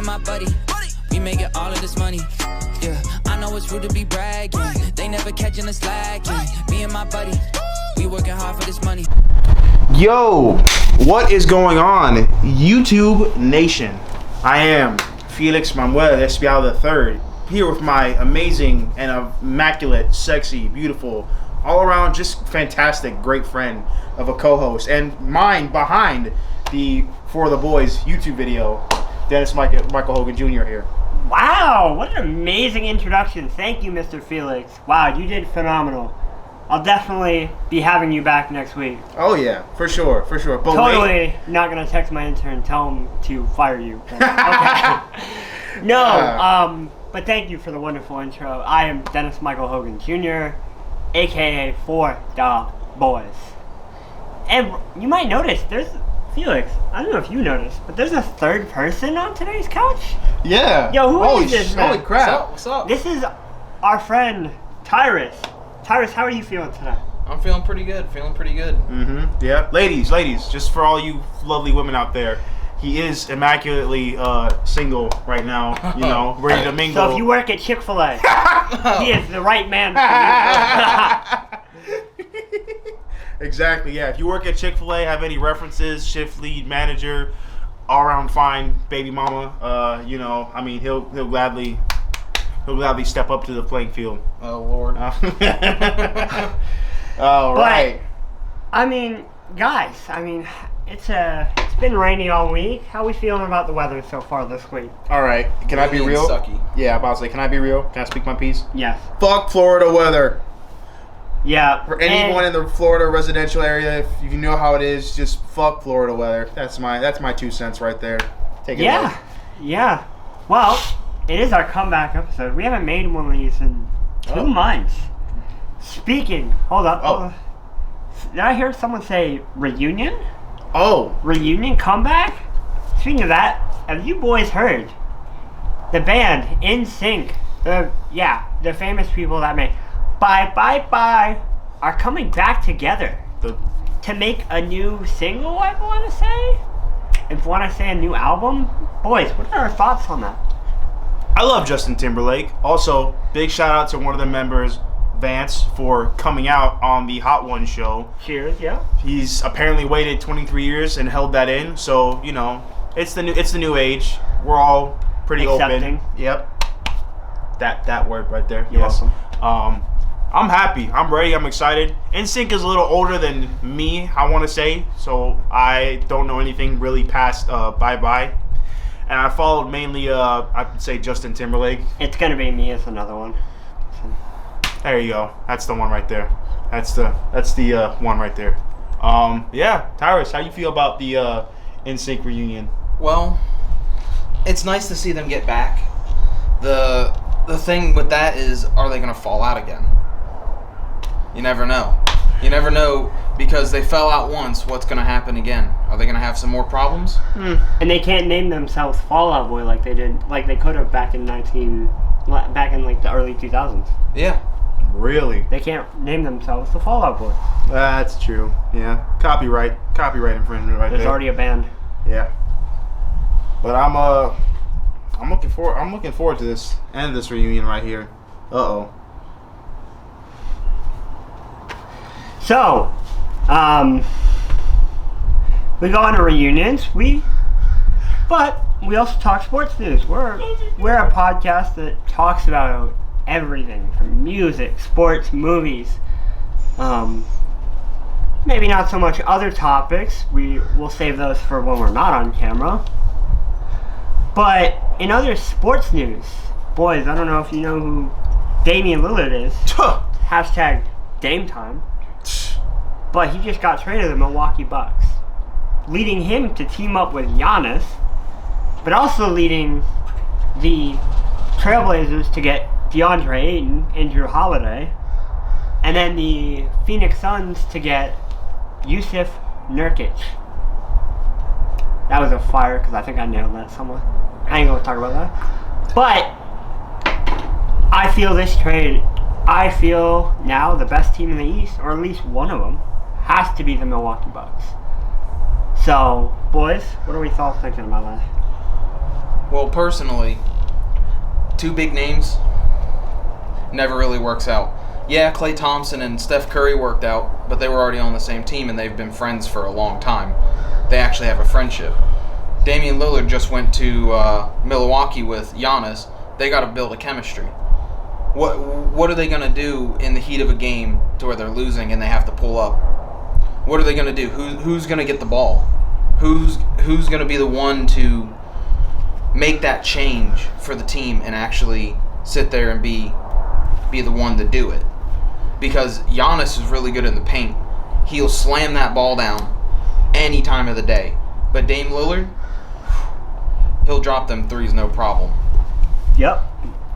and my buddy, we making all of this money. Yeah, I know it's rude to be bragging. They never catching us lacking. Me and my buddy, we working hard for this money. Yo, what is going on, YouTube Nation? I am Felix Manuel Espial III, here with my amazing and immaculate, sexy, beautiful, all around just fantastic, great friend of a co-host, and mine behind the For the Boys YouTube video, Dennis Michael Hogan Jr. here. Wow, what an amazing introduction. Thank you, Mr. Felix. Wow, you did phenomenal. I'll definitely be having you back next week. Oh yeah, for sure. But totally not going to text my intern and tell him to fire you. Okay. No, but thank you for the wonderful intro. I am Dennis Michael Hogan Jr., a.k.a. For the Boys. And you might notice, there's Felix, I don't know if you noticed, but there's a third person on today's couch. Yeah. Yo, who is this man? Holy crap. What's up? This is our friend, Tyruss. Tyruss, how are you feeling today? I'm feeling pretty good. Mm-hmm. Yeah. Ladies, just for all you lovely women out there, he is immaculately single right now, you know, ready to mingle. So if you work at Chick-fil-A, he is the right man for you. Exactly, yeah. If you work at Chick-fil-A, have any references, shift lead, manager, all-around fine baby mama, you know, I mean, he'll gladly step up to the playing field. Oh, Lord. All right. I mean, guys, it's been rainy all week. How are we feeling about the weather so far this week? All right. Can I be Really real? sucky. Yeah, I'm about to say, can I be real? Can I speak my piece? Yes. Fuck Florida weather. Yeah. For anyone in the Florida residential area, if you know how it is, just fuck Florida weather. That's my 2 cents right there. Take it. Yeah. Yeah. Well, it is our comeback episode. We haven't made one of these in 2 months. Speaking, hold up. Did I hear someone say reunion? Oh. Reunion comeback? Speaking of that, have you boys heard? The band NSYNC, the famous people that make Bye Bye Bye are coming back together to make a new single, I want to say. If you want to say a new album, boys, what are our thoughts on that? I love Justin Timberlake. Also, big shout out to one of the members, Vance, for coming out on the Hot Ones show. Cheers, yeah. He's apparently waited 23 years and held that in. So, you know, it's the new age. We're all pretty accepting. Open. Yep. That word right there. You're yes. welcome. I'm happy. I'm ready. I'm excited. NSYNC is a little older than me, I want to say. So I don't know anything really past Bye Bye. And I followed mainly, I would say, Justin Timberlake. It's going to be me as another one. There you go. That's the one right there. That's the one right there. Yeah, Tyruss, how you feel about the NSYNC reunion? Well, it's nice to see them get back. The thing with that is, are they going to fall out again? You never know. You never know, because they fell out once. What's going to happen again? Are they going to have some more problems? And they can't name themselves Fall Out Boy like they did, like they could have back in like the early 2000s. Yeah. Really? They can't name themselves the Fall Out Boy. That's true. Yeah. Copyright infringement right there. There's already a band. Yeah. But I'm looking forward to this end of this reunion right here. Uh-oh. So, we go on to reunions. But we also talk sports news. We're a podcast that talks about everything from music, sports, movies. Maybe not so much other topics. We'll save those for when we're not on camera. But in other sports news, boys, I don't know if you know who Damian Lillard is. Hashtag Dame Time. But he just got traded to the Milwaukee Bucks, leading him to team up with Giannis, but also leading the Trailblazers to get DeAndre Ayton and Drew Holiday, and then the Phoenix Suns to get Yusuf Nurkic. That was a fire, because I think I nailed that somewhere. I ain't going to talk about that. But I feel this trade, now the best team in the East, or at least one of them, has to be the Milwaukee Bucks. So, boys, what are we all thinking about that? Well, personally, two big names never really works out. Yeah, Klay Thompson and Steph Curry worked out, but they were already on the same team and they've been friends for a long time. They actually have a friendship. Damian Lillard just went to Milwaukee with Giannis. They got to build a chemistry. What are they going to do in the heat of a game to where they're losing and they have to pull up? What are they going to do? Who's going to get the ball? Who's going to be the one to make that change for the team and actually sit there and be the one to do it? Because Giannis is really good in the paint. He'll slam that ball down any time of the day. But Dame Lillard, he'll drop them threes no problem. Yep.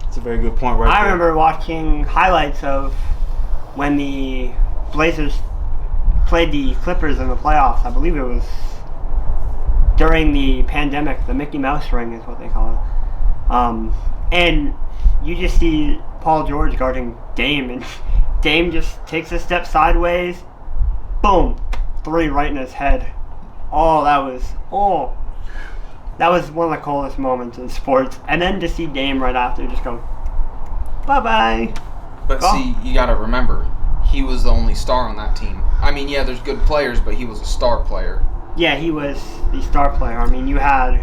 That's a very good point right there. I remember watching highlights of when the Blazers played the Clippers in the playoffs. I believe it was during the pandemic. The Mickey Mouse ring is what they call it. And you just see Paul George guarding Dame, and Dame just takes a step sideways. Boom. Three right in his head. That was one of the coolest moments in sports. And then to see Dame right after just go, bye-bye. But see, you got to remember, he was the only star on that team. I mean, yeah, there's good players, but he was a star player. Yeah, he was the star player. I mean, you had,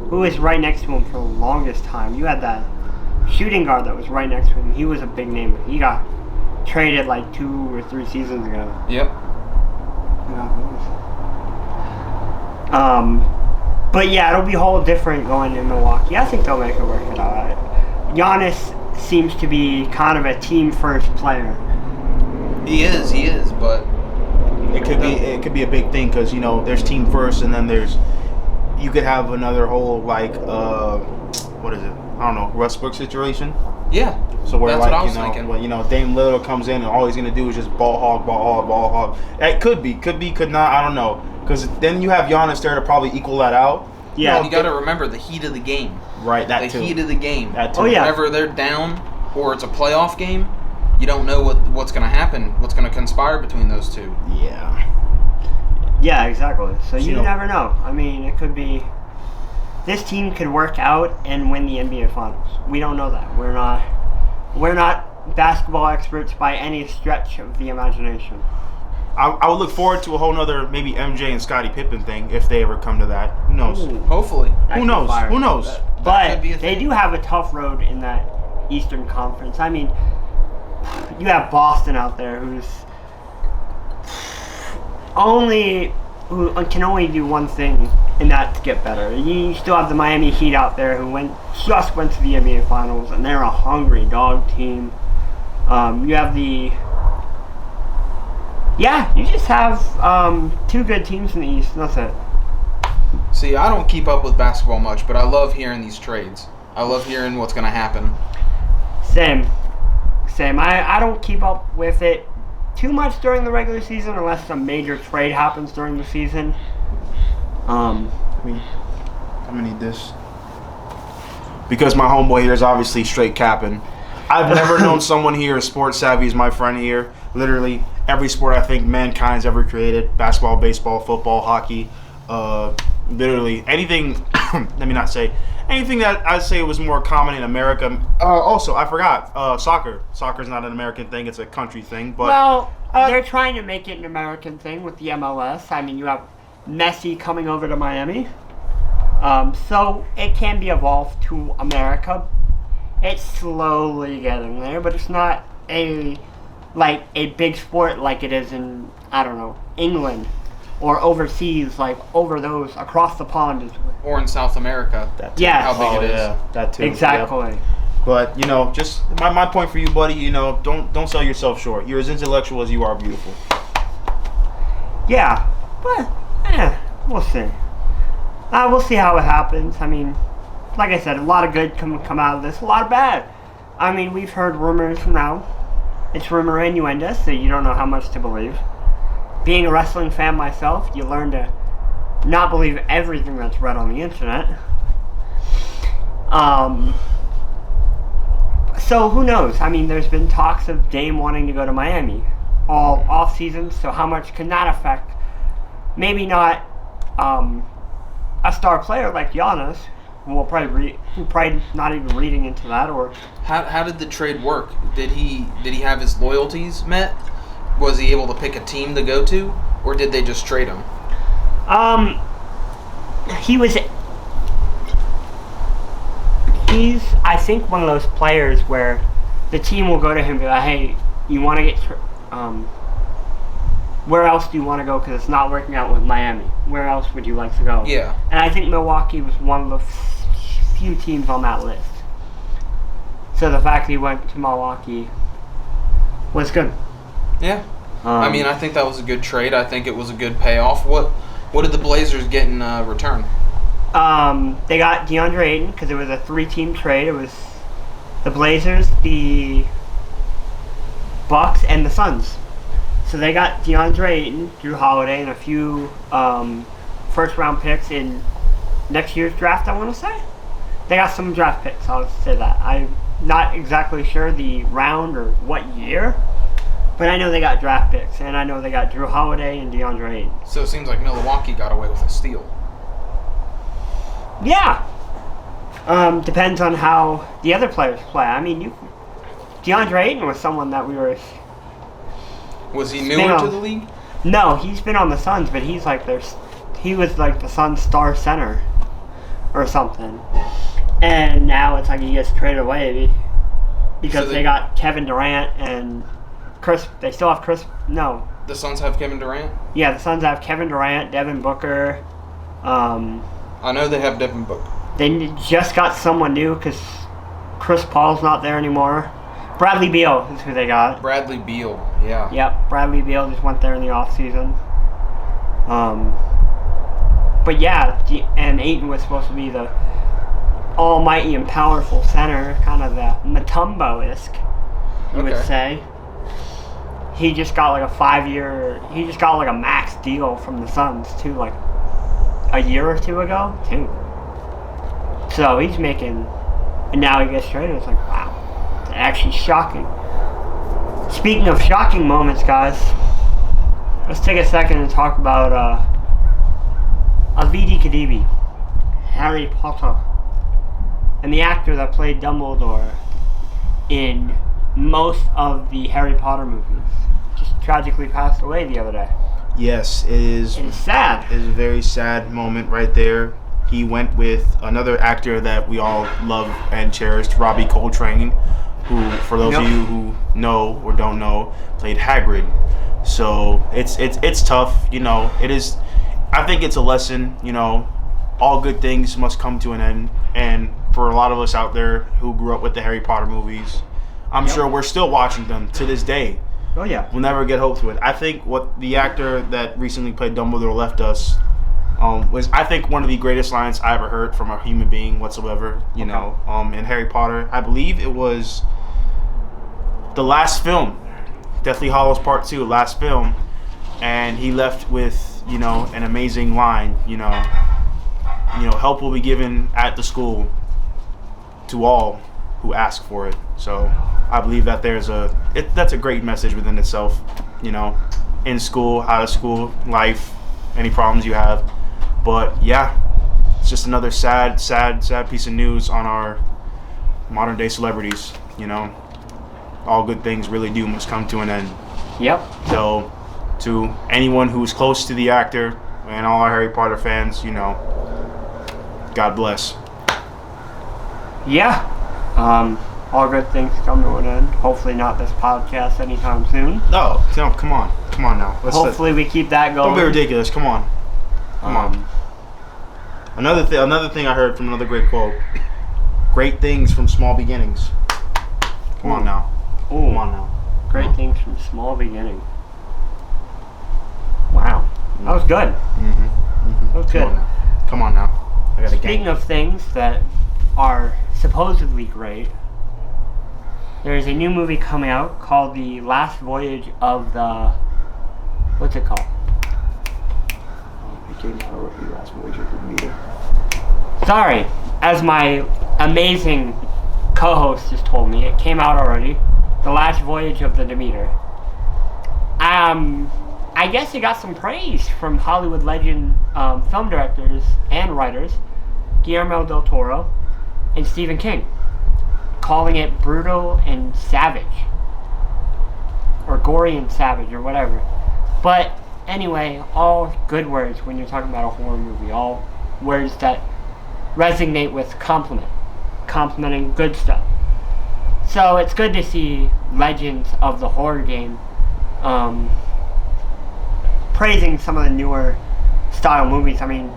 who was right next to him for the longest time? You had that shooting guard that was right next to him. He was a big name. He got traded like 2 or 3 seasons ago. Yep. But yeah, it'll be a whole different going in Milwaukee. I think they'll make it work it out. Giannis seems to be kind of a team first player. He is, but it could be a big thing because there's team first, and then you could have another whole what is it? I don't know, Westbrook situation. Yeah. So where that's what I was thinking. When, Dame Lillard comes in and all he's gonna do is just ball hog. It could be, could not. I don't know. Because then you have Giannis there to probably equal that out. Yeah. You got to remember the heat of the game. Right. That too. The heat of the game. That too. Oh yeah. Whenever they're down or it's a playoff game, you don't know what's going to happen. What's going to conspire between those two. Yeah. Yeah, exactly. So you never know. I mean, it could be. This team could work out and win the NBA Finals. We don't know that. We're not basketball experts by any stretch of the imagination. I would look forward to a whole nother maybe MJ and Scottie Pippen thing if they ever come to that. Who knows? Ooh, Hopefully. Who knows? Who knows? But they do have a tough road in that Eastern Conference. I mean, you have Boston out there who can only do one thing, and that's get better. You still have the Miami Heat out there who just went to the NBA Finals, and they're a hungry dog team. You have you just have 2 good teams in the East, and that's it. See, I don't keep up with basketball much, but I love hearing these trades. I love hearing what's going to happen. Same. I don't keep up with it too much during the regular season unless some major trade happens during the season. I'm gonna need this because my homeboy here is obviously straight capping. I've never known someone here as sports savvy as my friend here. Literally every sport I think mankind's ever created: basketball, baseball, football, hockey. Literally anything. Let me not say anything that I'd say was more common in America. Also, I forgot soccer. Soccer's not an American thing; it's a country thing. But they're trying to make it an American thing with the MLS. I mean, you have Messi coming over to Miami, so it can be evolved to America. It's slowly getting there, but it's not a big sport like it is in, I don't know, England or overseas, like over those across the pond. Or in South America. Yeah. How big it is. Yeah, that too. Exactly. Yep. But just my point for you, buddy. Don't sell yourself short. You're as intellectual as you are beautiful. Yeah, but we'll see. We'll see how it happens. I mean, like I said, a lot of good come out of this, a lot of bad. I mean, we've heard rumors now. It's rumor innuendo, so you don't know how much to believe. Being a wrestling fan myself, you learn to not believe everything that's read on the internet. So who knows? I mean, there's been talks of Dame wanting to go to Miami all off season, so how much can that affect? Maybe not a star player like Giannis, probably not even reading into that, or How did the trade work? Did he have his loyalties met? Was he able to pick a team to go to, or did they just trade him? He's I think one of those players where the team will go to him and be like, hey, you want to get where else do you want to go, because it's not working out with Miami? Where else would you like to go? Yeah. And I think Milwaukee was one of the few teams on that list. So the fact that he went to Milwaukee was good. Yeah. I mean, I think that was a good trade. I think it was a good payoff. What did the Blazers get in return? They got DeAndre Ayton because it was a 3-team trade. It was the Blazers, the Bucks, and the Suns. So they got DeAndre Ayton, Drew Holiday, and a few first-round picks in next year's draft, I want to say. They got some draft picks, I'll say that. I'm not exactly sure the round or what year, but I know they got draft picks, and I know they got Drew Holiday and DeAndre Ayton. So it seems like Milwaukee got away with a steal. Yeah. Depends on how the other players play. I mean, DeAndre Ayton was someone that we were... Was he newer to the league? No, he's been on the Suns, but he was like the Suns' star center or something. And now it's like he gets traded away because they got Kevin Durant and Chris. They still have Chris. No. The Suns have Kevin Durant? Yeah, the Suns have Kevin Durant, Devin Booker. I know they have Devin Booker. They just got someone new because Chris Paul's not there anymore. Bradley Beal is who they got. Bradley Beal, yeah. Yep, Bradley Beal just went there in the offseason. But yeah, and Ayton was supposed to be the almighty and powerful center, kind of the Mutombo-esque, you would say. He just got like a 5-year, he just got like a max deal from the Suns too, like a year or two ago, too. So he's making, and now he gets traded. It's like, wow. Actually shocking. Speaking of shocking moments, guys, let's take a second and talk about Avidi Kedavra, Harry Potter, and the actor that played Dumbledore in most of the Harry Potter movies. Just tragically passed away the other day. Yes, it is. It's sad. It is a very sad moment right there. He went with another actor that we all love and cherished, Robbie Coltrane, who, for those of you who know or don't know, played Hagrid. So it's tough, you know. It is. I think it's a lesson, you know. All good things must come to an end, and for a lot of us out there who grew up with the Harry Potter movies, I'm sure we're still watching them to this day. Oh yeah. We'll never get hope to it. I think what the actor that recently played Dumbledore left us was, I think, one of the greatest lines I ever heard from a human being whatsoever. You know, in Harry Potter, I believe it was the last film, Deathly Hallows Part 2, last film, and he left with, you know, an amazing line. You know, help will be given at the school to all who ask for it. So I believe that that's a great message within itself. You know, in school, out of school, life, any problems you have. But yeah, it's just another sad piece of news on our modern day celebrities. You know, all good things really do must come to an end. Yep. So to anyone who's close to the actor and all our Harry Potter fans, you know, God bless. Yeah. All good things come to an end. Hopefully not this podcast anytime soon. No, come on now. Hopefully we keep that going. Don't be ridiculous. Come on. Another thing I heard from another great quote. Great things from small beginnings. Come on now. Come on now. Great things from small beginning. Wow. That was good. That was good. Come on now. I got a Speaking gang. of things that are supposedly great, there is a new movie coming out called The Last Voyage of the... What's it called? Sorry. As my amazing co-host just told me, it came out already. The Last Voyage of the Demeter. I guess it got some praise from Hollywood legend film directors and writers Guillermo del Toro and Stephen King, calling it brutal and savage, or gory and savage, or whatever. But anyway, all good words when you're talking about a horror movie. All words that resonate with complimenting good stuff. So it's good to see legends of the horror game praising some of the newer style movies. I mean,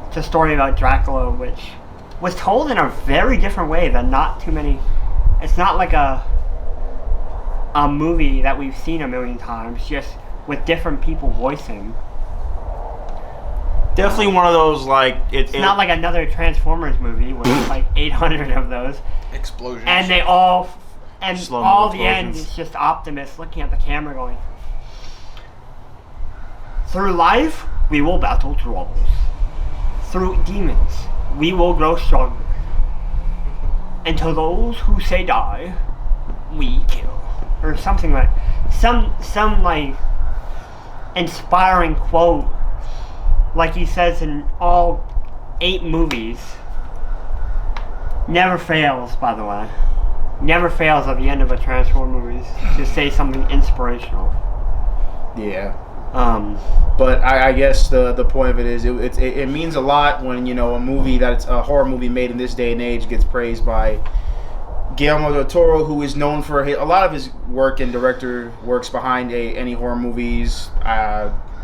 it's a story about Dracula, which was told in a very different way than not too many. It's not like a movie that we've seen a million times, just with different people voicing. Definitely one of those, like... It's not like another Transformers movie where there's like 800 of those. Explosions. And they all... And Slow-mo all the explosions. end is just Optimus looking at the camera going, through life, we will battle troubles. Through demons, we will grow stronger. And to those who say die, we kill. Or something like... Some like... inspiring quote, like he says in all 8 movies. Never fails, by the way. Never fails at the end of a Transformers movie to say something inspirational. Yeah. But I guess the point of it is it means a lot when, you know, a movie that's a horror movie made in this day and age gets praised by Guillermo del Toro, who is known for a lot of his work and director works behind any horror movies,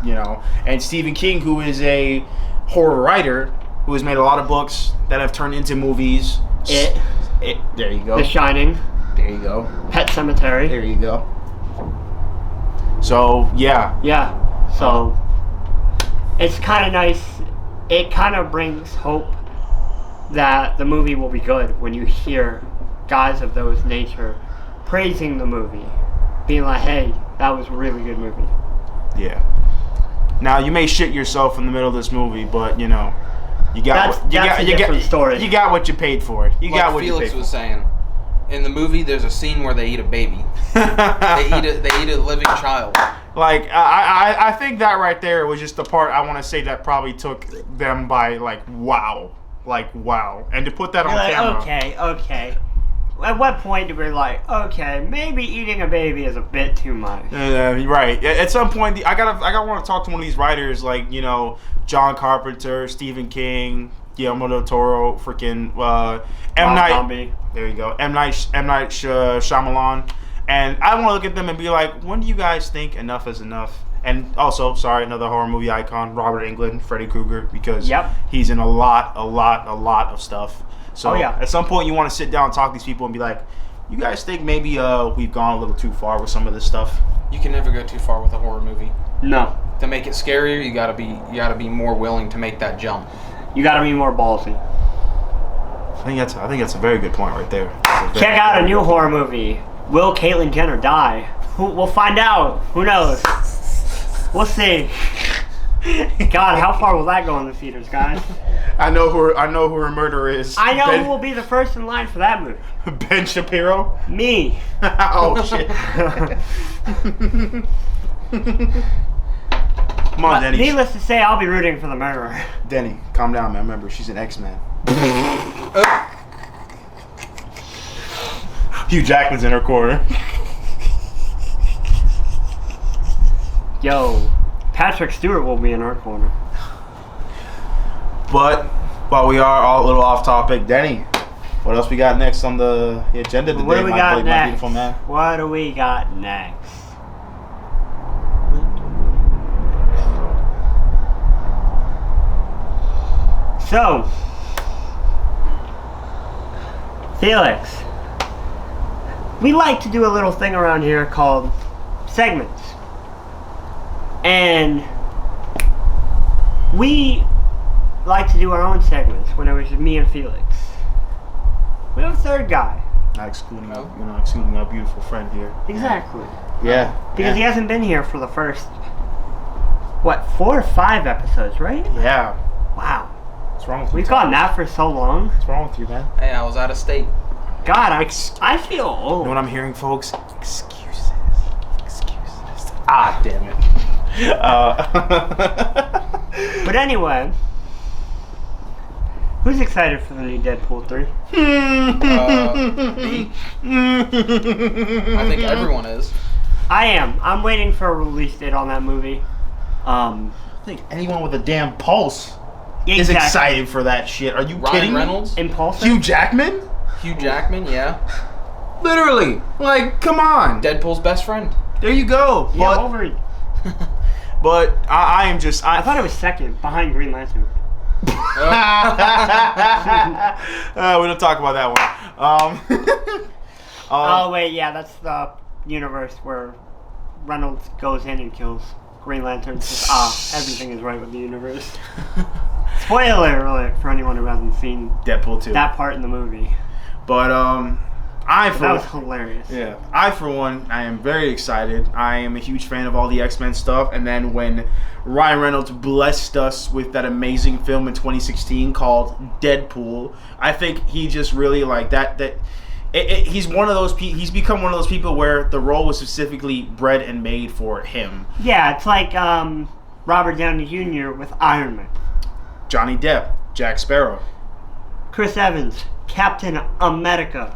you know, and Stephen King, who is a horror writer who has made a lot of books that have turned into movies. It. There you go. The Shining. There you go. Pet Sematary. There you go. So, yeah. Yeah. So, it's kind of nice. It kind of brings hope that the movie will be good when you hear guys of those nature praising the movie, being like, hey, that was a really good movie. Yeah. Now, you may shit yourself in the middle of this movie, but, you know, you got story. You got what you paid for. You like got what Felix you paid for. was saying, in the movie, there's a scene where they eat a baby. They eat a living child. Like, I think that right there was just the part I want to say that probably took them by, like, wow. Like, wow. And to put that on camera. Okay. At what point do we like, okay, maybe eating a baby is a bit too much? Right. At some point, I want to talk to one of these writers, like, you know, John Carpenter, Stephen King, Guillermo del Toro, freaking M. Night. Zombie. There you go. M. Night Shyamalan. And I want to look at them and be like, when do you guys think enough is enough? And also, sorry, another horror movie icon, Robert Englund, Freddy Krueger, because he's in a lot of stuff. So at some point, you want to sit down and talk to these people and be like, you guys think maybe we've gone a little too far with some of this stuff? You can never go too far with a horror movie. No. To make it scarier, you gotta be more willing to make that jump. You gotta be more ballsy. I think that's a very good point right there. Check out a new horror movie. Will Caitlyn Jenner die? We'll find out. Who knows? We'll see. God, how far will that go in the theaters, guys? I know who her murderer is. I know who will be the first in line for that movie. Ben Shapiro? Me. Oh, shit. Come on, Denny. Needless to say, I'll be rooting for the murderer. Denny, calm down, man. Remember, she's an X-Man. Hugh Jackman's in her corner. Yo, Patrick Stewart will be in our corner. But while we are all a little off topic, Denny, what else we got next on the agenda today? What do we got next? My beautiful man? What do we got next? So, Felix, we like to do a little thing around here called segments. And we like to do our own segments when it was me and Felix. We have a third guy. Not excluding our beautiful friend here. Exactly. Yeah. Because he hasn't been here for the first, 4 or 5 episodes, right? Yeah. Wow. What's wrong with you? We've gotten that for so long. What's wrong with you, man? Hey, I was out of state. God, I feel old. You know what I'm hearing, folks? Excuses. Ah, damn it. But anyway, Who's excited for the new Deadpool 3? Me. I think everyone is. I am. I'm waiting for a release date on that movie. I think anyone with a damn pulse is Exactly. excited for that shit. Are you Ryan kidding Reynolds? Impulsive? me? Hugh Jackman? Hugh Jackman, yeah. Literally. Like, come on. Deadpool's best friend. There you go. Yeah, But, Wolverine. but I am just... I thought it was second, behind Green Lantern. we don't talk about that one. Oh, wait, yeah, that's the universe where Reynolds goes in and kills Green Lantern. Says, everything is right with the universe. Spoiler alert for anyone who hasn't seen Deadpool 2. that part in the movie. But That was hilarious. Yeah, I for one, I am very excited. I am a huge fan of all the X-Men stuff. And then when Ryan Reynolds blessed us with that amazing film in 2016 called Deadpool, I think he just really like that. He's one of those. He's become one of those people where the role was specifically bred and made for him. Yeah, it's like Robert Downey Jr. with Iron Man. Johnny Depp, Jack Sparrow. Chris Evans, Captain America.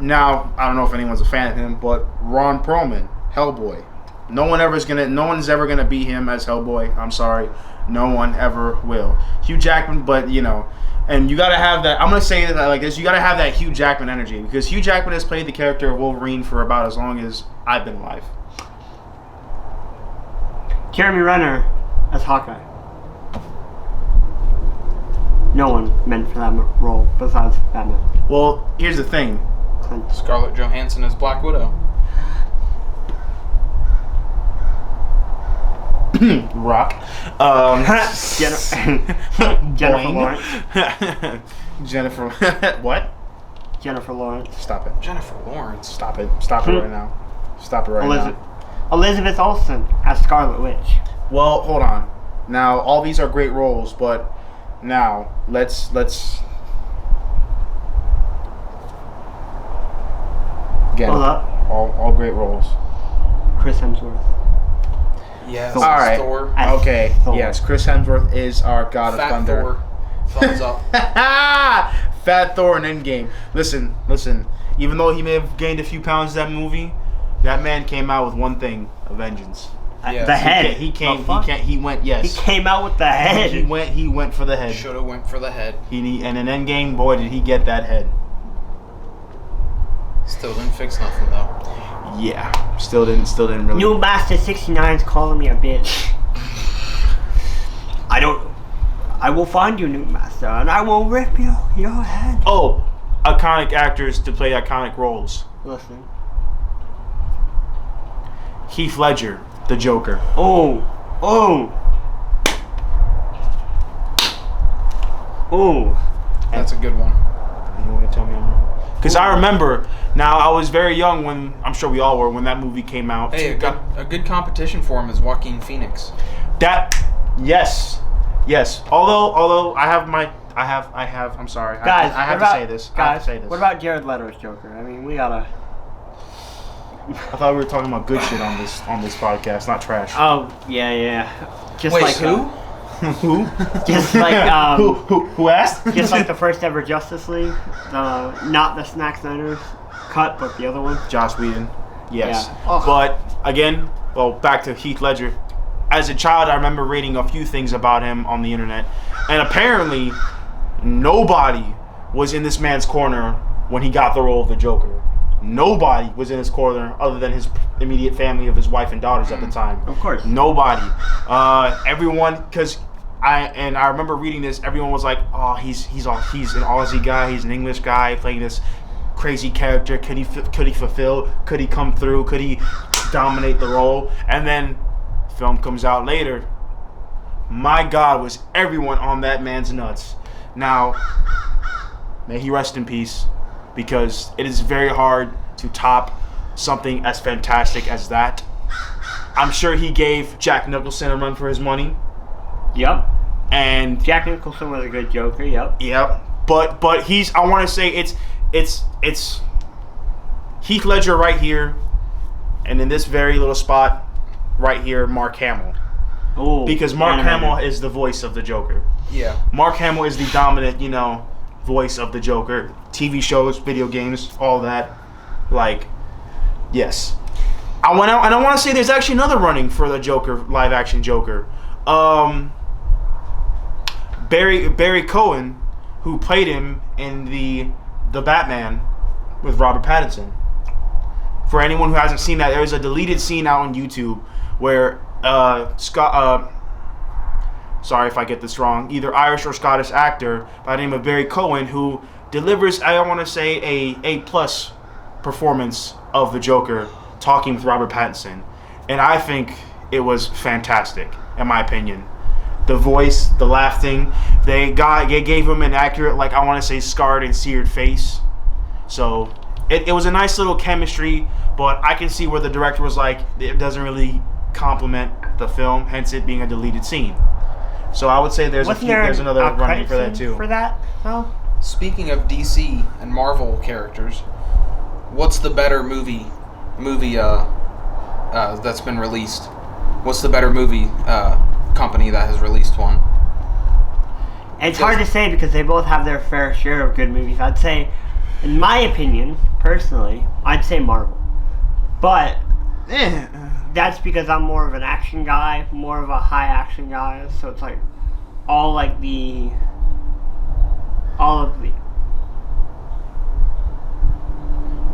Now, I don't know if anyone's a fan of him, but Ron Perlman, Hellboy. No one's ever gonna be him as Hellboy. I'm sorry. No one ever will. Hugh Jackman, but you know, and you gotta have that. I'm gonna say that like this. You gotta have that Hugh Jackman energy because Hugh Jackman has played the character of Wolverine for about as long as I've been alive. Jeremy Renner as Hawkeye. No one meant for that role besides Batman. Well, here's the thing. Clint. Scarlett Johansson as Black Widow. Rock. Jennifer Boing. Lawrence. Jennifer. What? Jennifer Lawrence. Stop it. Jennifer Lawrence. Stop it. Stop it right now. Stop it right now. Elizabeth Olsen as Scarlet Witch. Well, hold on. Now, all these are great roles, but now let's again, Hold up. all great roles. Chris Hemsworth. Yes. All right. Thor. As Okay. Thor. Yes, Chris Hemsworth is our God of Fat Thunder. Thor. Thumbs up. Fat Thor in Endgame. Listen. Even though he may have gained a few pounds that movie, that man came out with one thing: a vengeance. Yes. The head. He went. He Yes. came out with the head. He went for the head. Should have went for the head. And in Endgame, boy, did he get that head. Still didn't fix nothing though. Yeah. Still didn't really. New Master 69's calling me a bitch. I will find you, New Master, and I will rip your head. Oh, iconic actors to play iconic roles. Listen. Heath Ledger, the Joker. Oh. That's a good one. You want to tell me I'm wrong? Because I remember, now I was very young when, I'm sure we all were, when that movie came out. Hey, a good competition for him is Joaquin Phoenix. Yes. Although I'm sorry. Guys, I have to say this. What about Jared Leto's Joker? I mean, we gotta. I thought we were talking about good shit on this podcast, not trash. Oh yeah. Just Wait, like who? Who? Just like Who asked? just like the first ever Justice League, not the Snack Snyder cut, but the other one. Joss Whedon. Yes. Yeah. Oh. But again, back to Heath Ledger. As a child, I remember reading a few things about him on the internet, and apparently, nobody was in this man's corner when he got the role of the Joker. Nobody was in his corner other than his immediate family of his wife and daughters at the time. Of course. Nobody. Everyone, because I remember reading this. Everyone was like, "Oh, he's an Aussie guy. He's an English guy playing this crazy character. Could he fulfill? Could he come through? Could he dominate the role?" And then, film comes out later. My God, was everyone on that man's nuts. Now, may he rest in peace, because it is very hard to top something as fantastic as that. I'm sure he gave Jack Nicholson a run for his money. Yep. And Jack Nicholson was a good Joker. Yep. but I want to say it's Heath Ledger right here, and in this very little spot right here, Mark Hamill. Ooh, because Mark animated. Hamill is the voice of the Joker. Yeah. Mark Hamill is the dominant, voice of the Joker. TV shows, video games, all that. Like, yes. I want to say there's actually another running for the Joker, live action Joker. Barry Cohen, who played him in the Batman with Robert Pattinson. For anyone who hasn't seen that, there's a deleted scene out on YouTube where sorry if I get this wrong, either Irish or Scottish actor by the name of Barry Cohen, who delivers, I want to say, a A+ performance of the Joker talking with Robert Pattinson. And I think it was fantastic, in my opinion. The voice, the laughing, they gave him an accurate, like, I want to say, scarred and seared face. So it was a nice little chemistry, but I can see where the director was like, it doesn't really complement the film, hence it being a deleted scene. So I would say there's another running for that too. For that, though? Speaking of DC and Marvel characters, what's the better movie that's been released? What's the better movie company that has released one? It's hard to say because they both have their fair share of good movies. I'd say, in my opinion, personally, I'd say Marvel. But that's because I'm more of an action guy, more of a high action guy. So it's like all of the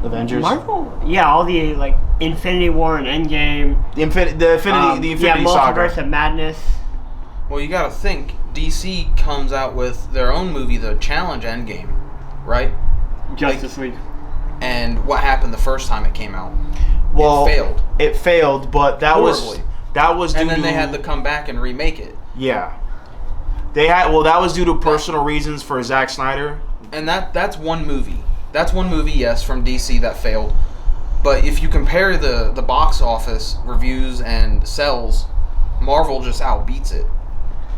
Avengers. Marvel, yeah, all the like Infinity War and Endgame, The Infinity Multiverse Saga. of Madness. Well, you gotta think, DC comes out with their own movie, The Challenge Endgame, right? Justice League. And what happened the first time it came out? Well, it failed. It failed, but that Horribly. was due And then to, they had to come back and remake it. Yeah. That was due to personal reasons for Zack Snyder. And that's one movie. That's one movie, yes, from DC that failed. But if you compare the box office reviews and sales, Marvel just outbeats it.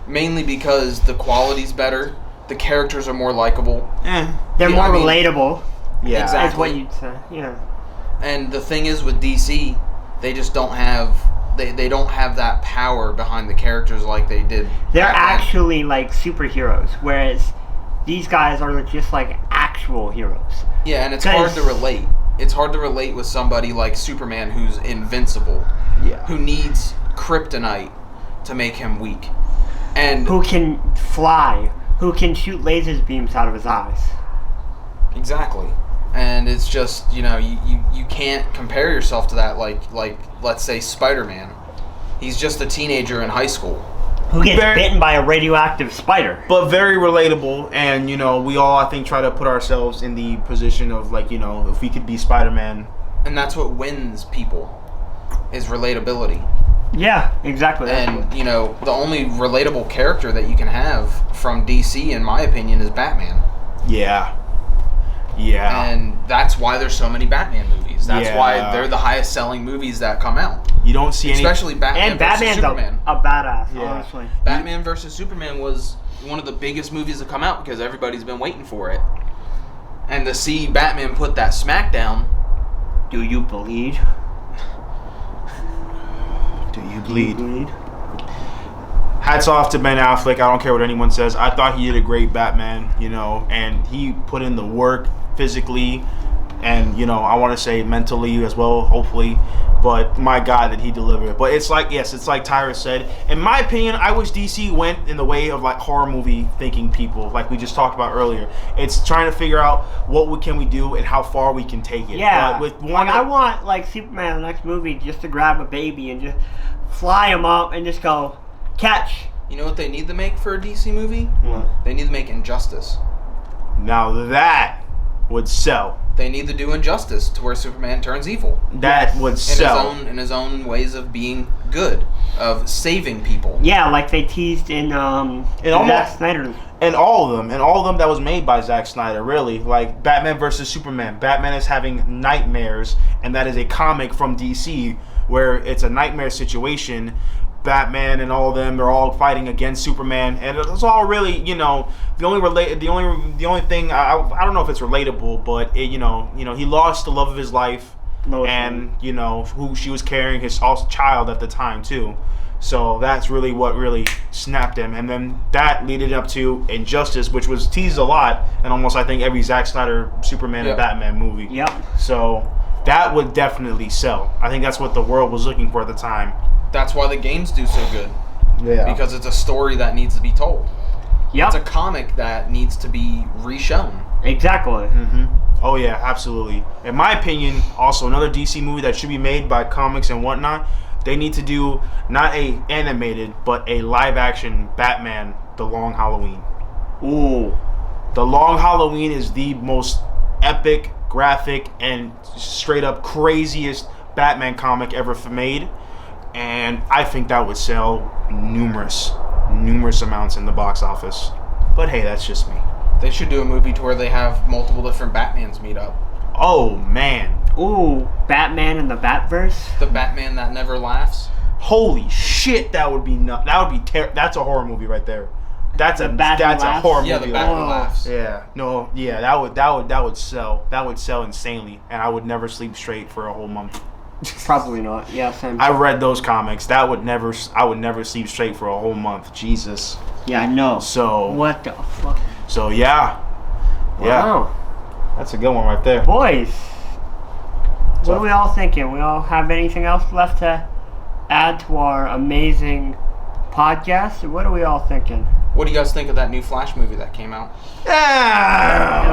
Mainly because the quality's better, the characters are more likable. They're Yeah, more I mean, relatable. Yeah. Exactly. Is what you'd say. Yeah. And the thing is with DC, they just don't have they don't have that power behind the characters like they did. They're back then. actually like superheroes, whereas these guys are just like actual heroes. Yeah, and it's hard to relate. It's hard to relate with somebody like Superman who's invincible. Yeah. Who needs kryptonite to make him weak. And Who can fly, who can shoot laser beams out of his eyes. exactly. And it's just, you can't compare yourself to that like let's say Spider-Man. He's just a teenager in high school. Who gets bitten by a radioactive spider. But very relatable, and we all, I think, try to put ourselves in the position of like, if we could be Spider-Man. And that's what wins people, is relatability. Yeah, exactly. And, the only relatable character that you can have from DC, in my opinion, is Batman. Yeah. Yeah. And that's why there's so many Batman movies. That's Yeah. why they're the highest selling movies that come out. You don't see any. Especially Batman and versus Batman's Superman. a badass, Yeah. honestly. Batman versus Superman was one of the biggest movies to come out because everybody's been waiting for it. And to see Batman put that smackdown. Do you bleed? Do you bleed? Hats off to Ben Affleck. I don't care what anyone says. I thought he did a great Batman, and he put in the work physically and, I want to say mentally as well, hopefully. But my God, did he deliver it. But it's like Tyruss said. In my opinion, I wish DC went in the way of like horror movie thinking people, like we just talked about earlier. It's trying to figure out what can we do and how far we can take it. Yeah. But with one, I want like Superman in the next movie just to grab a baby and just fly him up and just go, catch. You know what they need to make for a DC movie? What? They need to make Injustice. Now that would sell. They need to do Injustice to where Superman turns evil. That would sell. In his own ways of being good, of saving people. Yeah, like they teased in Zack Snyder. And all of them that was made by Zack Snyder, really. Like Batman versus Superman. Batman is having nightmares, and that is a comic from DC where it's a nightmare situation. Batman and all of them, they're all fighting against Superman, and it's all really, the only thing I don't know if it's relatable, but it, he lost the love of his life, and who she was carrying, his child at the time too. So that's really what really snapped him. And then that leaded up to Injustice, which was teased a lot in almost, I think, every Zack Snyder Superman and Batman movie. Yep. So that would definitely sell. I think that's what the world was looking for at the time. That's why the games do so good. Yeah. Because it's a story that needs to be told. Yep. It's a comic that needs to be reshown. Exactly. Oh yeah, absolutely. In my opinion, also another DC movie that should be made by comics and whatnot. They need to do not a animated, but a live action Batman: The Long Halloween. Ooh. The Long Halloween is the most epic, graphic, and straight up craziest Batman comic ever made, and I think that would sell numerous amounts in the box office. But hey, that's just me. They should do a movie to where they have multiple different Batmans meet up. Oh man. Ooh, Batman in the Batverse. The Batman that never laughs. Holy shit, that would be that's a horror movie right there. That's a horror movie. Yeah, the Batman laughs. Yeah, no, yeah, that would sell. That would sell insanely, and I would never sleep straight for a whole month. Probably not. Yeah, same. I read those comics. I would never sleep straight for a whole month. Jesus. Yeah, I know. So what the fuck? So yeah, Wow. that's a good one right there. Boys, what are we all thinking? We all have anything else left to add to our amazing podcast? Or what are we all thinking? What do you guys think of that new Flash movie that came out? That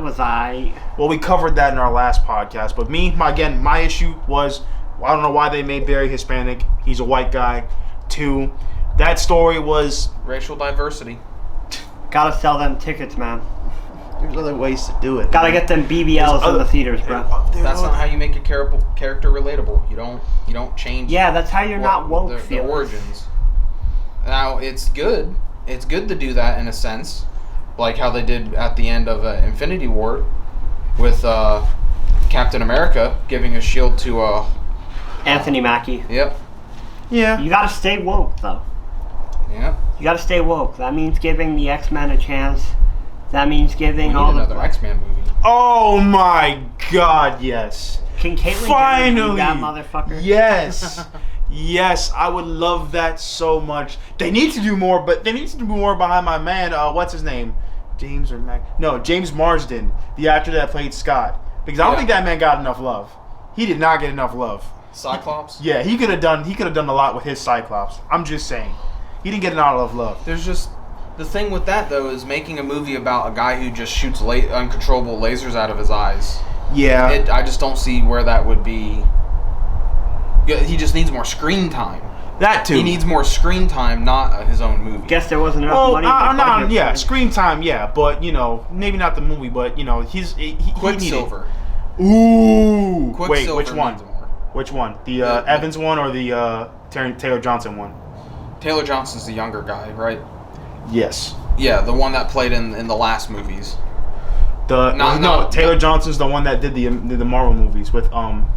was I. Well, we covered that in our last podcast, but my issue was, I don't know why they made Barry Hispanic. He's a white guy. 2, that story was Racial diversity. Gotta sell them tickets, man. There's other ways to do it. Gotta get them BBLs in the theaters, bro. That's not how you make a character relatable. You don't change. Yeah, that's how you're not woke. The origins. Now it's good. It's good to do that in a sense, like how they did at the end of Infinity War, with Captain America giving a shield to Anthony Mackie. Yep. Yeah. You gotta stay woke, though. Yep. You gotta stay woke. That means giving the X-Men a chance. That means giving We need all another the X-Men movie. Oh my God! Yes. Can Caitlyn Finally, Jenner be that motherfucker? Yes. Yes, I would love that so much. They need to do more, but they need to do more behind my man. What's his name? James Marsden, the actor that played Scott. Because I don't think that man got enough love. He did not get enough love. Cyclops. Yeah, he could have done a lot with his Cyclops. I'm just saying, he didn't get enough love. There's just the thing with that though is making a movie about a guy who just shoots uncontrollable lasers out of his eyes. Yeah. I just don't see where that would be. He just needs more screen time. That too. He needs more screen time, not his own movie. Guess there wasn't enough money. Yeah, screen time, yeah, but maybe not the movie, but he Quicksilver. Ooh. Quicksilver. Wait, which one? Needs more. Which one? The Evans one or the Taylor Johnson one? Taylor Johnson's the younger guy, right? Yes. Yeah, the one that played in the last movies. Taylor Johnson's the one that did the Marvel movies with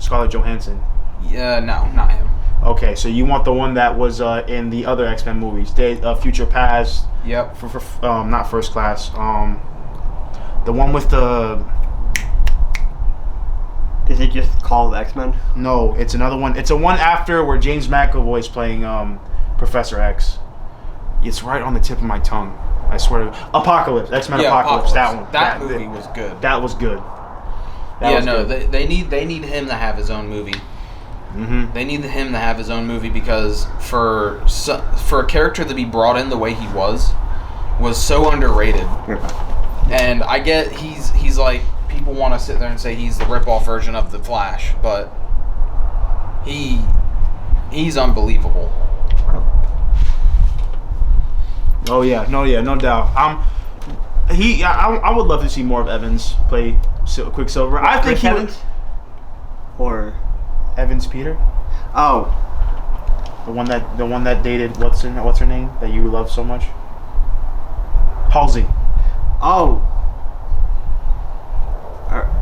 Scarlett Johansson. Yeah, no, not him. Okay, so you want the one that was in the other X-Men movies, Future Past. Yep. For not First Class. The one with the. Is it just called X-Men? No, it's another one. It's a one after where James McAvoy's playing Professor X. It's right on the tip of my tongue. I swear to Apocalypse. X-Men Apocalypse. That one. That movie was good. That was good. Good. They need him to have his own movie. Mm-hmm. They need him to have his own movie because for a character to be brought in the way he was so underrated. And I get he's like, people want to sit there and say he's the rip-off version of the Flash, but he's unbelievable. Oh yeah, no doubt. I would love to see more of Evans play Quicksilver. I think he Evans? Or Evans Peter. Oh, the one that dated what's her name that you love so much? Halsey. Oh.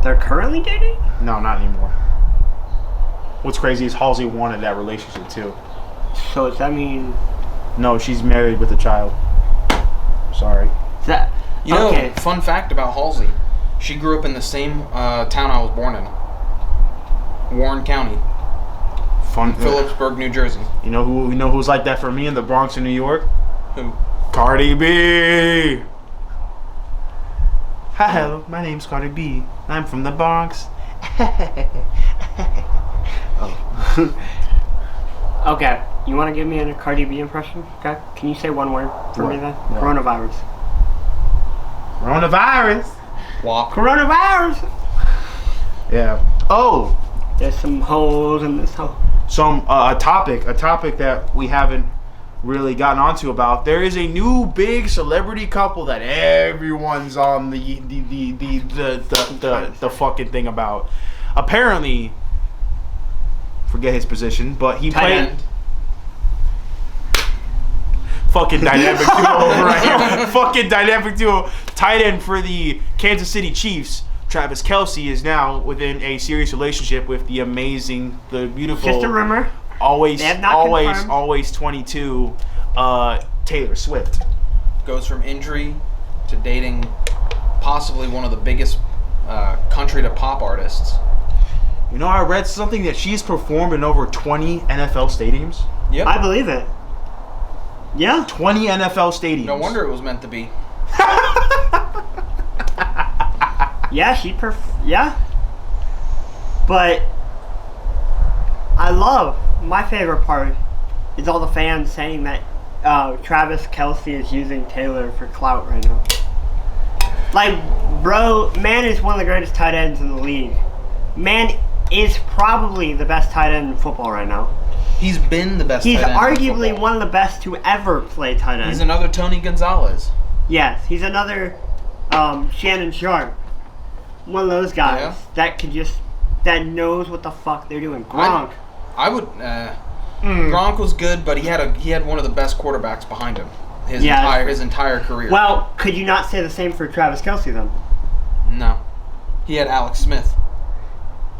They're currently dating? No, not anymore. What's crazy is Halsey wanted that relationship too. So does that mean? No, she's married with a child. Sorry. Is that okay? Fun fact about Halsey, she grew up in the same town I was born in, Warren County. Fun. Phillipsburg, New Jersey. You know who's like that for me in the Bronx in New York? Who? Cardi B. Hello, my name's Cardi B. I'm from the Bronx. Okay, you want to give me a Cardi B impression? Okay, can you say one word for me then? What? Coronavirus. Coronavirus. WAP. Coronavirus! Yeah. Oh, There's some holes in this hole. a topic that we haven't really gotten onto about. There is a new big celebrity couple that everyone's on the fucking thing about. Apparently, forget his position, but he Tight played end. fucking dynamic duo right here. Fucking dynamic duo. Tight end for the Kansas City Chiefs. Travis Kelce is now within a serious relationship with the amazing, the beautiful, Just a rumor. always They have not confirmed. 22 Taylor Swift. Goes from injury to dating possibly one of the biggest country to pop artists. You know, I read something that she's performed in over 20 NFL stadiums. Yep. I believe it. Yeah. 20 NFL stadiums. No wonder it was meant to be. Yeah, yeah. But my favorite part is all the fans saying that Travis Kelce is using Taylor for clout right now. Like, bro, man is one of the greatest tight ends in the league. Man is probably the best tight end in football right now. He's been the best He's tight end in arguably football. one of the best to ever play tight end. He's another Tony Gonzalez. Yes, he's another Shannon Sharp. One of those guys that knows what the fuck they're doing. Gronk. I would. Gronk was good, but he had one of the best quarterbacks behind him his entire career. Well, could you not say the same for Travis Kelce then? No, he had Alex Smith.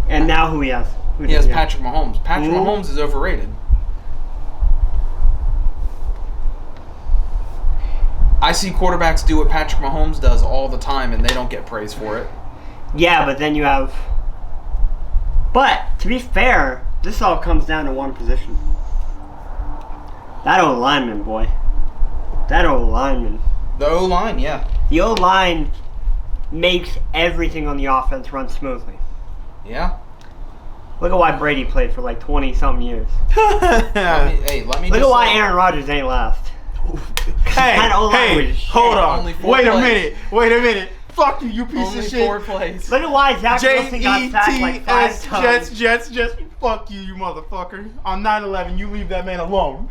And now who he has? He has Patrick Mahomes. Patrick Mahomes is overrated. I see quarterbacks do what Patrick Mahomes does all the time, and they don't get praise for it. Yeah, but then you have... But, to be fair, this all comes down to one position. That O-lineman, boy. That O-lineman. The O-line, yeah. The O-line makes everything on the offense run smoothly. Yeah. Look at why Brady played for like 20-something years. Let me Look just at why say, Aaron Rodgers ain't last. Hey, hold on. Only 4 Wait a plays. minute. Fuck you, you piece Only of shit. 4 plays. Look at why Zach Wilson got sacked like 5 Jets, times. Jets. Fuck you, you motherfucker. On 9/11, you leave that man alone.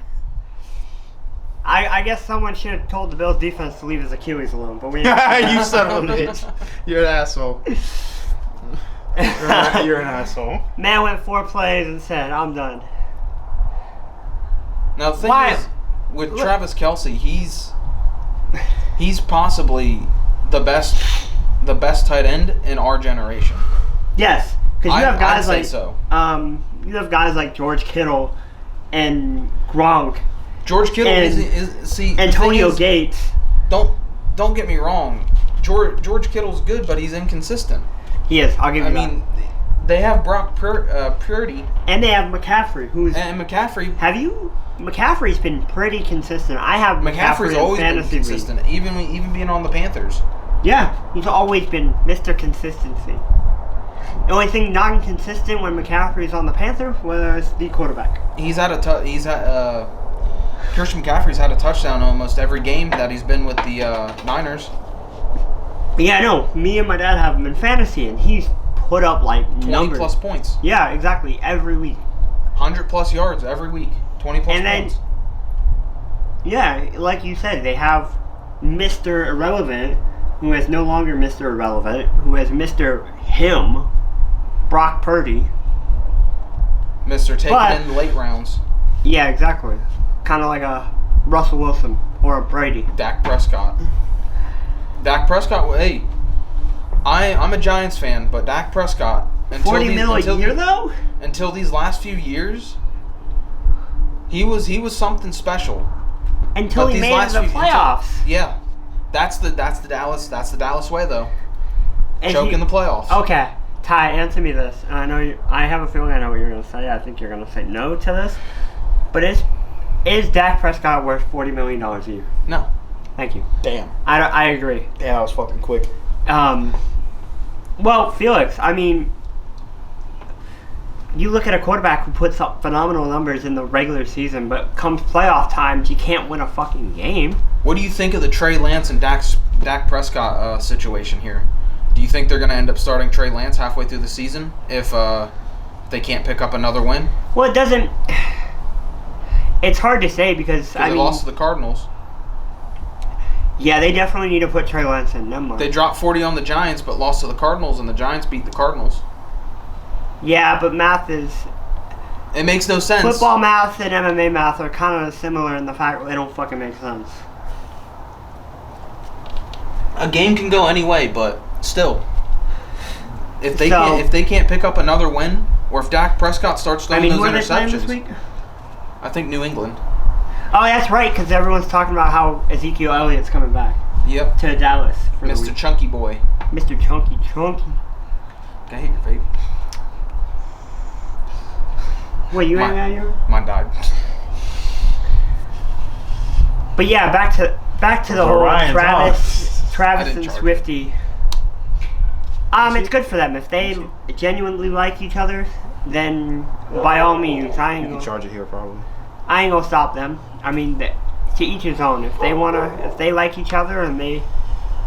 I guess someone should have told the Bills defense to leave his Achilles alone, but we You son of a bitch. You're an asshole. You're an asshole. Man went 4 plays and said, I'm done. Now the thing Why- is, with Travis Kelce, he's possibly the best tight end in our generation. Yes, because you have guys I'd like say so. you have guys like George Kittle and Gronk, George Kittle and see Antonio the thing is, Gates. Don't get me wrong. George Kittle's good, but he's inconsistent. He is. I'll give you I that. mean, they have Brock Purdy And they have McCaffrey, who's and McCaffrey. McCaffrey's been pretty consistent. I have McCaffrey's McCaffrey always in been fantasy consistent, even being on the Panthers. Yeah, he's always been Mr. Consistency. The only thing not inconsistent when McCaffrey's on the Panthers was the quarterback. Christian McCaffrey's had a touchdown almost every game that he's been with the Niners. Yeah, no, me and my dad have him in fantasy, and he's put up like 20 numbers. plus points. Yeah, exactly, every week. 100 plus yards every week. 20 plus And then- points. Yeah, like you said, they have Mr. Irrelevant, who is no longer Mr. Irrelevant, who is Mr. Him, Brock Purdy. Mr. Taking But- in the late rounds. Yeah, exactly. Kind of like a Russell Wilson or a Brady. Dak Prescott. Hey, I'm a Giants fan, but Dak Prescott, $40 million a year, though? until these last few years, he was something special. Until But he these made it last to the few- playoffs. Yeah, that's the Dallas way though. And Choke he- in the playoffs. Okay, Ty, answer me this. And I know I have a feeling I know what you're going to say. I think you're going to say no to this. But is Dak Prescott worth $40 million a year? No. Thank you. Damn. I agree. Yeah, that was fucking quick. Well, Felix, I mean, you look at a quarterback who puts up phenomenal numbers in the regular season, but comes playoff times, you can't win a fucking game. What do you think of the Trey Lance and Dak Prescott situation here? Do you think they're going to end up starting Trey Lance halfway through the season if they can't pick up another win? Well, it doesn't. It's hard to say because They lost to the Cardinals. Yeah, they definitely need to put Trey Lance in. Never mind. They dropped 40 on the Giants, but lost to the Cardinals, and the Giants beat the Cardinals. Yeah, but math is. It makes no sense. Football math and MMA math are kind of similar in the fact that they don't fucking make sense. A game can go any way, but still, if they can't pick up another win, or if Dak Prescott starts throwing those who are they playing this interceptions, week? I think New England. Oh, that's right, because everyone's talking about how Ezekiel Elliott's coming back Yep. to Dallas for the Mr. week. Chunky Boy. Mr. Chunky. I hate your vape. Wait, you ain't got your? Mine died. But yeah, back to the whole Ryan's Travis didn't and charge Swifty. It's good for them if they genuinely like each other. Then by all means, I You ain't can charge it here, probably. gonna stop them. I mean, to each his own. If they like each other and they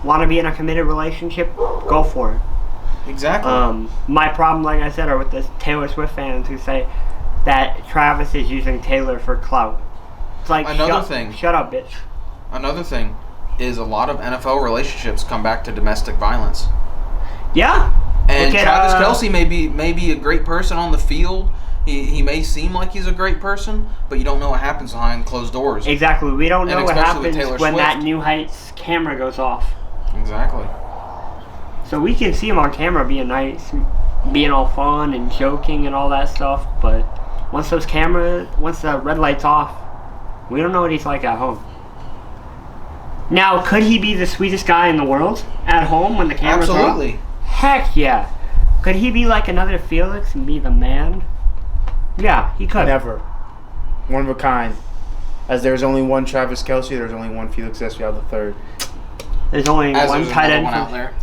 wanna be in a committed relationship, go for it. Exactly. My problem, like I said, are with the Taylor Swift fans who say that Travis is using Taylor for clout. It's like shut up, bitch. Another thing is a lot of NFL relationships come back to domestic violence. Yeah. And Look at, Travis Kelce may be a great person on the field. He may seem like he's a great person, but you don't know what happens behind closed doors. Exactly. We don't know And what especially with happens Taylor when that Swift. New Heights camera goes off. Exactly. So we can see him on camera being nice, being all fun and joking and all that stuff, but once the red light's off, we don't know what he's like at home. Now, could he be the sweetest guy in the world at home when the camera's off? Absolutely. Heck yeah. Could he be like another Felix and be the man? Yeah, he could. Never. One of a kind. As there's only one Travis Kelce, there's only one Felix Esquivel the third. There's only As one there's tight another end one out for there.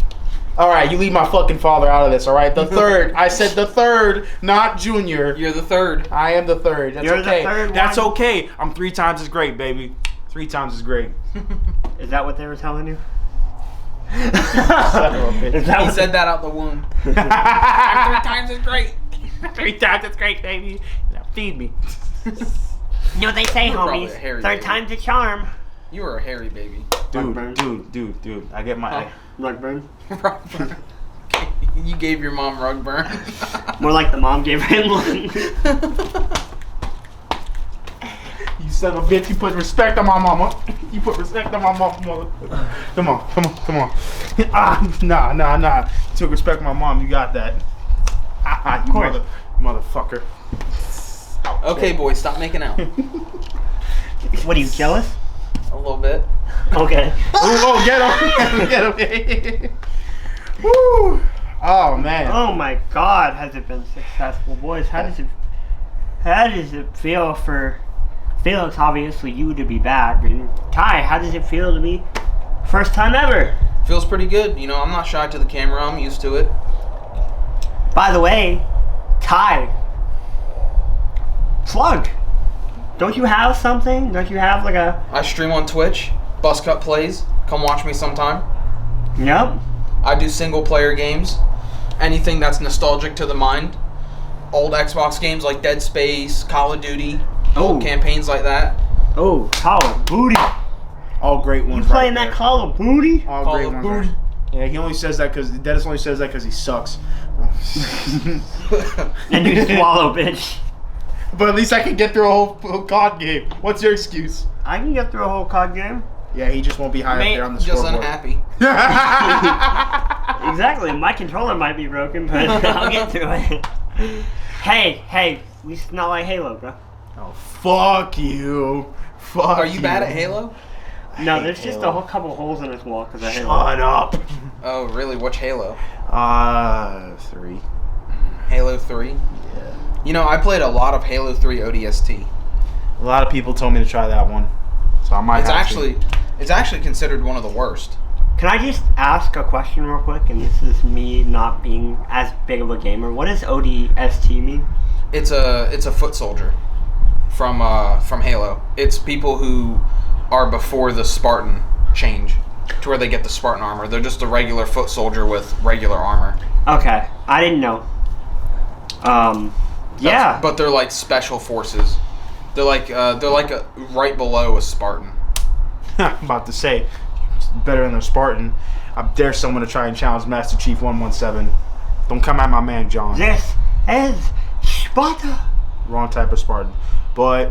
All right, you leave my fucking father out of this, all right? The third. I said the third, not Junior. You're the third. I am the third. That's You're the okay. third That's one. okay. I'm 3 times as great, baby. 3 times as great. Is that what they were telling you? Son of a bitch. Is that He what said that out the womb. I'm 3 times as great. 3 times as great, baby. Now feed me. You know what they say, You're probably homies. a hairy Third baby. time's a charm. You were a hairy baby. Dude. I get my... Rug burn. Rug burn. You gave your mom rug burn. More like the mom gave him one. You son of a bitch, you put respect on my mama. You put respect on my mama. Come on. Nah. You took respect on my mom, you got that. You course. motherfucker. Okay, boys, stop making out. What are you, jealous? A little bit. Okay. Oh, get him. Woo. Oh, man. Oh my God, has it been successful, boys? How does it feel for Felix, obviously, you to be back, and Ty, how does it feel to be first time ever? Feels pretty good. You know, I'm not shy to the camera. I'm used to it. By the way, Ty, plug. Don't you have something? Don't you have like a... I stream on Twitch. Buscuttplays. Come watch me sometime. Yep. I do single player games. Anything that's nostalgic to the mind. Old Xbox games like Dead Space, Call of Duty. Old campaigns like that. Oh, Call of Booty. All great You ones. playing right that there. Call of Booty? All Call great of ones. Booty. Right. Yeah, he only says that because Dennis only says that because he sucks. And you swallow, bitch. But at least I can get through a whole COD game. What's your excuse? I can get through a whole COD game. Yeah, he just won't be high up there on the just scoreboard. unhappy. Exactly. My controller might be broken, but I'll get through it. Hey, at least it's not like Halo, bro. Oh, fuck you. Fuck Are you bad at Halo? No, hate there's just Halo. a whole couple holes in this wall because I Halo. Shut up. Oh, really? Which Halo? 3. Halo 3? Yeah. You know, I played a lot of Halo 3 ODST. A lot of people told me to try that one, so I might. It's actually considered one of the worst. Can I just ask a question real quick? And this is me not being as big of a gamer. What does ODST mean? It's a foot soldier from Halo. It's people who are before the Spartan change to where they get the Spartan armor. They're just a regular foot soldier with regular armor. Okay, I didn't know. Yeah. But they're like special forces. They're like right below a Spartan. I'm about to say, better than a Spartan. I dare someone to try and challenge Master Chief 117. Don't come at my man, John. This is Sparta. Wrong type of Spartan. But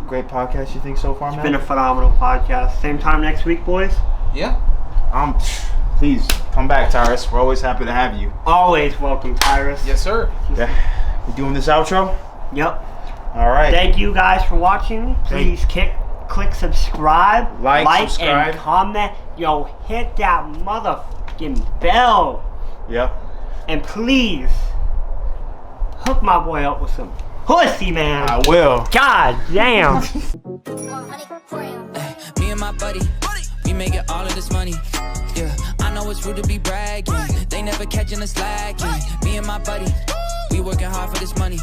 great podcast, you think so far, man? It's been a phenomenal podcast. Same time next week, boys. Yeah. Please come back, Tyruss. We're always happy to have you. Always welcome, Tyruss. Yes, sir. Yeah. We doing this outro? Yep. All right. Thank you guys for watching. Please click subscribe, subscribe, and comment. Yo, hit that motherfucking bell. Yep. And please hook my boy up with some pussy, man. I will. God damn. Me and my buddy, we making all of this money. Yeah, I know it's rude to be bragging. They never catching us lacking. Me and my buddy, we working hard for this money.